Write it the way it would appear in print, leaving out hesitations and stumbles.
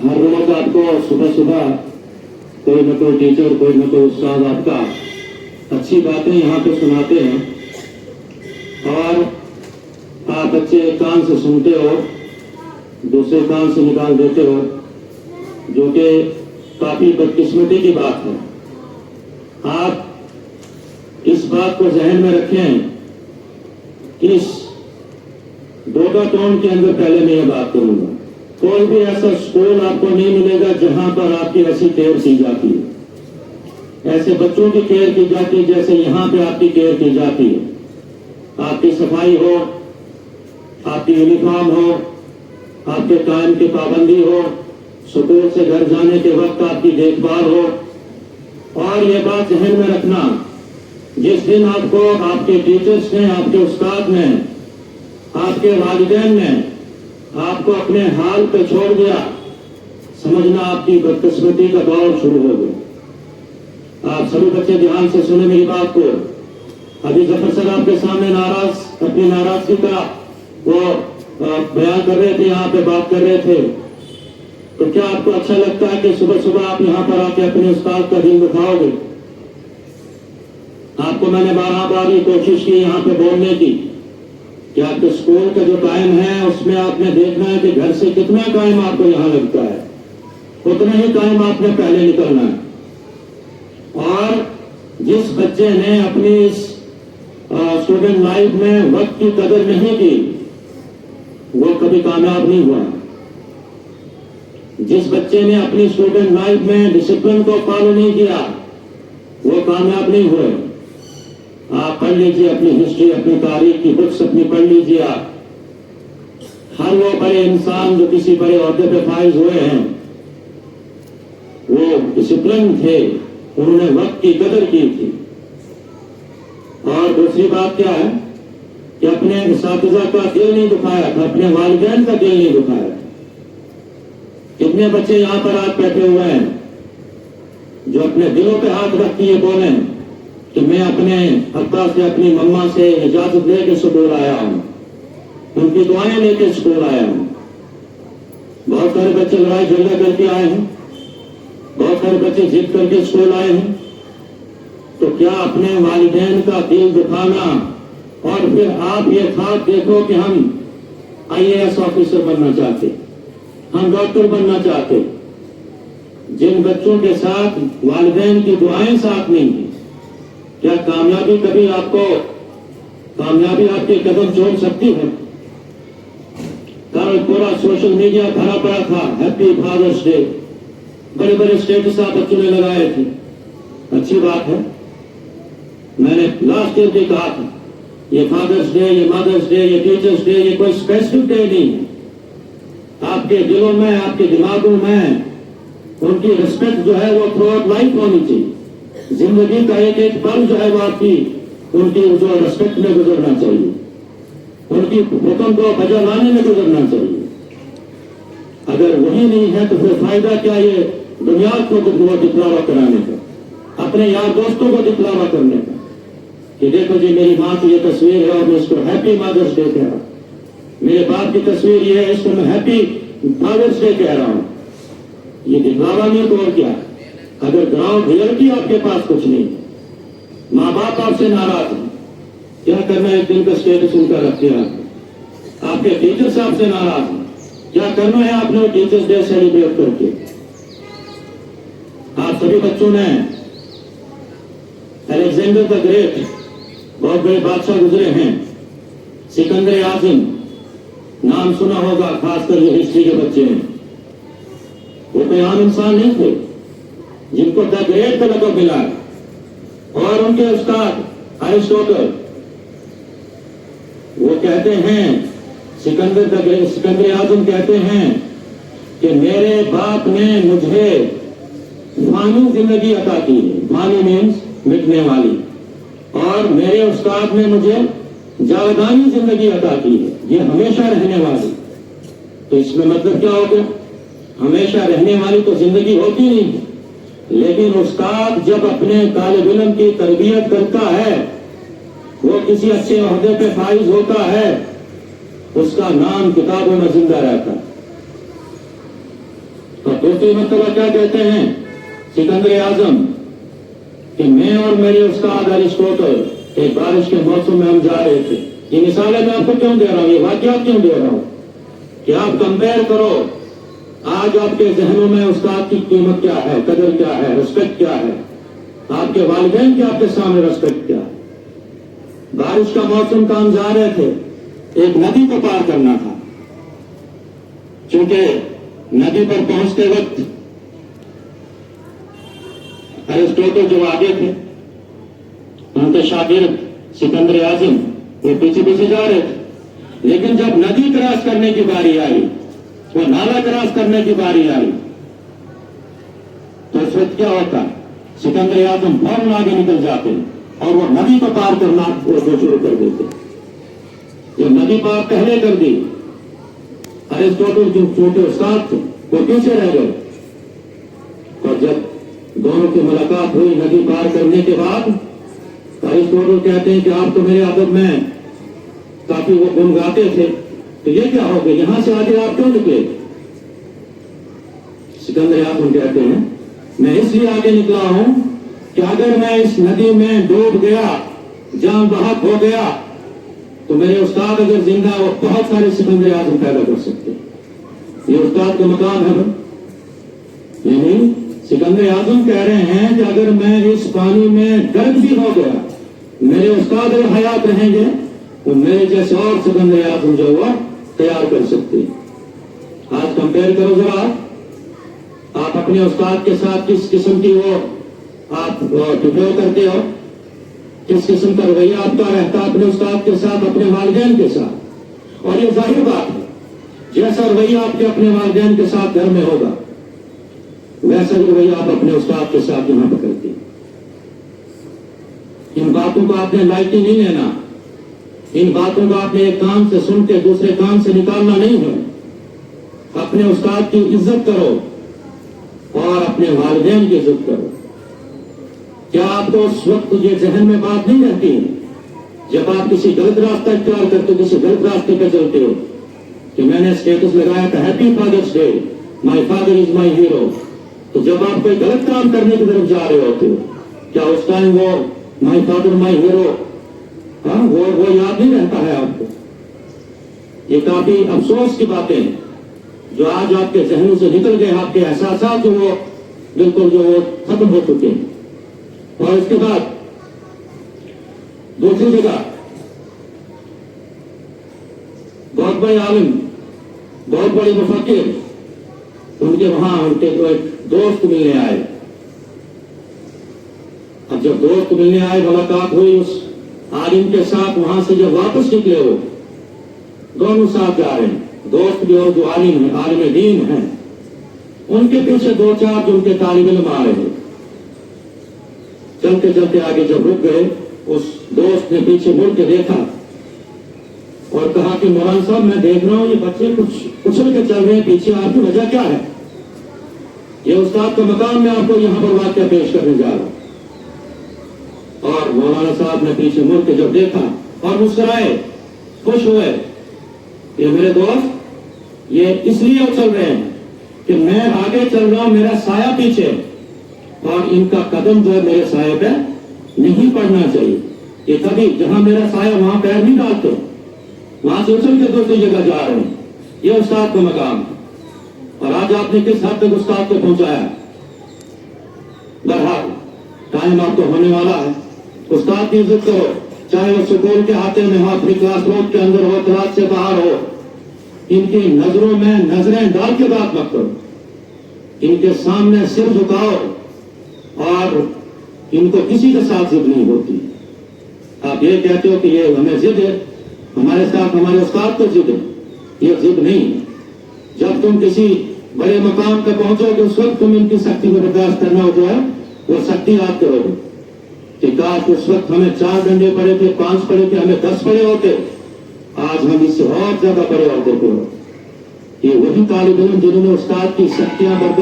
ہر روز آپ کو صبح صبح کوئی نہ کوئی ٹیچر کوئی نہ کوئی استاد آپ کا اچھی باتیں یہاں پہ سناتے ہیں اور آپ بچے ایک کان سے سنتے ہو دوسرے کان سے نکال دیتے ہو، جو کہ کافی بدقسمتی کی بات ہے۔ آپ اس بات کو ذہن میں رکھیں کہ اس ڈوڈا ٹاؤن کے اندر پہلے میں یہ بات کروں گا، کوئی بھی ایسا اسکول آپ کو نہیں ملے گا جہاں پر آپ کی ایسی کیئر کی جاتی ہے، ایسے بچوں کی کیئر کی جاتی ہے جیسے یہاں پہ آپ کی کیئر کی جاتی ہے۔ آپ کی صفائی ہو، آپ کی یونیفارم ہو، آپ کے ٹائم کی پابندی ہو، اسکول سے گھر جانے کے وقت آپ کی دیکھ بھال ہو، اور یہ بات ذہن میں رکھنا جس دن آپ کو آپ کے ٹیچرز نے، آپ کے استاد نے، آپ کے والدین نے آپ کو اپنے حال پہ چھوڑ دیا، سمجھنا آپ کی بدقسمتی کا دور شروع ہو گیا۔ آپ سبھی بچے دھیان سے سنیں میری بات کو۔ ابھی ظفر سر آپ کے سامنے اپنی ناراضگی کا وہ بیان کر رہے تھے، یہاں پہ بات کر رہے تھے، تو کیا آپ کو اچھا لگتا ہے کہ صبح صبح آپ یہاں پر آ کے اپنے استاد کا دل دکھاؤ گے؟ آپ کو میں نے بار یہ کوشش کی یہاں پہ بولنے کی کہ آپ کے اسکول کا جو ٹائم ہے اس میں آپ نے دیکھنا ہے کہ گھر سے کتنا ٹائم آپ کو یہاں لگتا ہے، اتنا ہی ٹائم آپ نے پہلے نکلنا ہے۔ اور جس بچے نے اپنی اس اسٹوڈنٹ لائف میں وقت کی قدر نہیں کی وہ کبھی کامیاب نہیں ہوا۔ جس بچے نے اپنی اسٹوڈنٹ لائف میں ڈسپلن کو فالو نہیں کیا وہ کامیاب نہیں ہوئے۔ آپ پڑھ لیجیے اپنی ہسٹری، اپنی تاریخ کی بکس اپنی پڑھ لیجیے آپ۔ ہر وہ بڑے انسان جو کسی بڑے عہدے پہ فائز ہوئے ہیں وہ ڈسپلن تھے، انہوں نے وقت کی قدر کی تھی۔ اور دوسری بات کیا ہے کہ اپنے اساتذہ کا دل نہیں دکھایا تھا، اپنے والدین کا دل نہیں دکھایا تھا۔ کتنے بچے یہاں پر آج بیٹھے ہوئے ہیں جو اپنے دلوں پہ ہاتھ رکھ کے یہ بولیں کہ میں اپنے ابا سے اپنی مما سے اجازت لے کے اسکول آیا ہوں، ان کی دعائیں لے کے اسکول آیا ہوں۔ بہت سارے بچے لڑائی جھگڑا کر کے آئے ہیں، بہت سارے بچے ضد کر کے اسکول آئے ہیں۔ تو کیا اپنے والدین کا دل دکھانا اور پھر آپ یہ خواب دیکھو کہ ہم IAS آفیسر بننا چاہتے، ہم ڈاکٹر بننا چاہتے، جن بچوں کے ساتھ والدین کی دعائیں ساتھ نہیں ہیں، کیا کامیابی کبھی کامیابی آپ کے قدم چھوڑ سکتی ہے؟ پورا سوشل میڈیا بھرا پڑا تھا، ہیپی فادرس ڈے، بڑے بڑے اسٹیٹس آپ بچوں نے لگائے تھے، اچھی بات ہے۔ میں نے لاسٹ ایئر بھی کہا تھا یہ فادرس ڈے، یہ مدرس ڈے، یہ ٹیچرس ڈے، یہ کوئی اسپیسیفک ڈے نہیں ہے۔ آپ کے دلوں میں، آپ کے دماغوں میں ان کی ریسپیکٹ جو ہے وہ تھرو آؤٹ لائف ہونی چاہیے۔ زندگی کا ایک ایک پل جو ہے وہ آپ کی ان کی جو ریسپیکٹ میں گزرنا چاہیے، ان کی حکم کو بجا لانے میں گزرنا چاہیے۔ اگر وہی نہیں ہے تو پھر فائدہ کیا یہ دنیا کو دکھلاوا کرانے کا، اپنے یار دوستوں کو دکھلاوا کرنے کا کہ دیکھو جی میری ماں کی یہ تصویر ہے اور میں اس کو ہیپی مدرس ڈے کہہ رہا ہوں، میرے باپ کی تصویر یہ ہے اس کو میں ہیپی فادرس ڈے کہہ رہا ہوں۔ یہ دکھلاوا نہیں تو اور کیا؟ اگر گراؤنڈ ریئلٹی آپ کے پاس کچھ نہیں، ماں باپ آپ سے ناراض ہیں، کیا کرنا ہے؟ ایک دن کا اسٹیٹس ان کا رکھ کے آپ کے ٹیچرس آپ سے ناراض ہیں، کیا کرنا ہے آپ نے ٹیچرس ڈے سیلیبریٹ کر کے؟ آپ سبھی بچوں نے الیگزینڈر دا گریٹ، بہت بڑے بادشاہ گزرے ہیں، سکندر اعظم نام سنا ہوگا، خاص کر جو ہسٹری کے بچے ہیں۔ وہ کوئی عام انسان نہیں تھے جن کو دا گریٹ کا لقب ملا ہے، اور ان کے استاد ارسطوٹل وہ کہتے ہیں، سکندر اعظم کہتے ہیں کہ میرے باپ نے مجھے فانی زندگی عطا کی ہے، فانی مینس مٹنے والی، اور میرے استاد نے مجھے جاودانی زندگی عطا کی ہے، یہ ہمیشہ رہنے والی۔ تو اس میں مطلب کیا ہو گیا؟ ہمیشہ رہنے والی تو زندگی ہوتی نہیں، لیکن استاد جب اپنے طالب علم کی تربیت کرتا ہے، وہ کسی اچھے عہدے پہ فائز ہوتا ہے، उसका नाम किताबों में जिंदा रहता है। तो दूसरी मर्तबा क्या कहते हैं सिकंदर आजम कि मैं और मेरे उस्ताद अरिस्टोटल एक बारिश के मौसम में हम जा रहे थे। ये मिसालें मैं आपको क्यों दे रहा हूँ, ये वाकयात क्यों दे रहा हूँ कि आप कंपेयर करो आज आपके जहनों में उस्ताद की कीमत क्या है, कदर क्या है, रिस्पेक्ट क्या है, आपके वालिदैन की आपके सामने रिस्पेक्ट क्या है। बारिश का मौसम का हम जा रहे थे, एक नदी को पार करना था। चूंकि नदी पर पहुंचते वक्त अरिस्टोटल जो आगे थे, उनके शागिर्द सिकंदर आजम वो पीछे पीछे जा रहे थे। लेकिन जब नदी क्रॉस करने की बारी आई, वो नाला क्रॉस करने की बारी आई, तो उस वक्त क्या होता, सिकंदर आजम फौरन आगे निकल जाते और वो नदी को पार करना वो शुरू कर देते। जो नदी पार पहले कर दी, अरिस्टोटल जो छोटे उस्ताद थे वो पीछे रह गए। और जब दोनों की मुलाकात हुई नदी पार करने के बाद, अरिस्टोटल कहते हैं कि आप तो मेरे अदब में काफी वो गुण गाते थे, तो ये क्या हो गया, यहां से आगे आप क्यों निकले? सिकंदर आजम कहते हैं मैं इसलिए आगे निकला हूं कि अगर मैं इस नदी में डूब गया, जान बहक हो गया, तो मेरे उस्ताद अगर जिंदा हो बहुत सारे सिकंदर आजम पैदा कर सकते। ये उस्ताद का मकाम है। यानी सिकंदर आजम कह रहे हैं कि अगर मैं इस पानी में गर्क भी हो गया, मेरे उस्ताद अगर हयात रहेंगे तो मेरे जैसे और सिकंदर आजम जो हुआ तैयार कर सकते। आज कंपेयर करो जरा, आप अपने उस्ताद के साथ किस किस्म की वो आप डिप्लो करते हो, किस किस्म का रवैया आपका रहता है अपने उस्ताद के साथ, अपने वालिदैन के साथ। और ये जाहिर बात है, जैसा रवैया आपके अपने वालिदैन के साथ घर में होगा, वैसा ही रवैया आप अपने उस्ताद के साथ यहां पर करते हैं। इन बातों को आपने लाइटली नहीं लेना, इन बातों को आपने एक कान से सुन के दूसरे कान से निकालना नहीं है। अपने उस्ताद की इज्जत करो और अपने वालिदैन की इज्जत करो। क्या आपको उस वक्त ये जहन में बात नहीं रहती है जब आप किसी गलत रास्ता इख्तियार करते हो, किसी गलत रास्ते पर चलते हो, कि मैंने स्टेटस लगाया था happy father's day, my father is my hero. तो जब आप कोई गलत काम करने की तरफ जा रहे होते हो, क्या उस टाइम वो माय फादर माय हीरो वो याद नहीं रहता है आपको? ये काफी अफसोस की बातें हैं जो आज आपके जहनों से निकल गए, आपके एहसास जो वो बिल्कुल जो वो खत्म हो चुके हैं। और इसके बाद दूसरी जगह बहुत बड़े आलिम, बहुत बड़े मुफक्किर, उनके वहां उनके तो एक दोस्त मिलने आए। अब जब दोस्त मिलने आए, मुलाकात हुई उस आलिम के साथ, वहां से जब वापस निकले वो दोनों साथ जा रहे हैं, दोस्त भी और जो आलिम है, आलिम दीन है, उनके पीछे दो चार जो उनके तालिब इल्म आ रहे हैं। चलते चलते आगे जब रुक गए, उस दोस्त ने पीछे मुड़ के देखा और कहा कि मौलाना साहब मैं देख रहा हूं ये बच्चे कुछ उछल के चल रहे हैं पीछे, आपकी वजह क्या है? ये उस्ताद का मकाम मैं आपको यहां पर वाकया पेश करने जा रहा हूं। और मौलाना साहब ने पीछे मुड़ के जब देखा और मुस्कुराए, खुश हुए, ये मेरे दोस्त ये इसलिए उछल रहे हैं कि मैं आगे चल रहा हूं, मेरा साया पीछे, और इनका कदम जो है मेरे साये पे नहीं पड़ना चाहिए। ये तभी जहां मेरा साया वहां पैर नहीं डालते, वहां से उछल के दूसरी जगह जा रहे हैं। ये उस्ताद का मकाम है। और आज आपने किस हद तक उस्ताद को पहुंचाया? बहरहाल टाइम आपको होने वाला है। उस्ताद की इज्जत करो, चाहे वो स्कूल के हाथे में हो, अपनी क्लास रूम के अंदर हो, क्लास से बाहर हो। इनकी नजरों में नजरें डाल के बात मत करो, इनके सामने सिर झुकाओ और इनको किसी के साथ जिद नहीं होती। आप ये कहते हो कि ये हमें जिद है, हमारे साथ हमारे उस्ताद को जिद है, ये जिद नहीं है। जब तुम किसी बड़े मकाम पे पहुंचोगे उस वक्त तुम इनकी सख्ती को बर्दाश्त करना जो है वो सख्ती याद करोगे कि काश उस वक्त हमें 4 डंडे पड़े थे, 5 पड़े थे, हमें 10 पड़े होते, आज हम इससे और ज्यादा बड़े होते। ये वही तालिब इल्म जिन्होंने उस्ताद की सख्तियां बर्दाश्त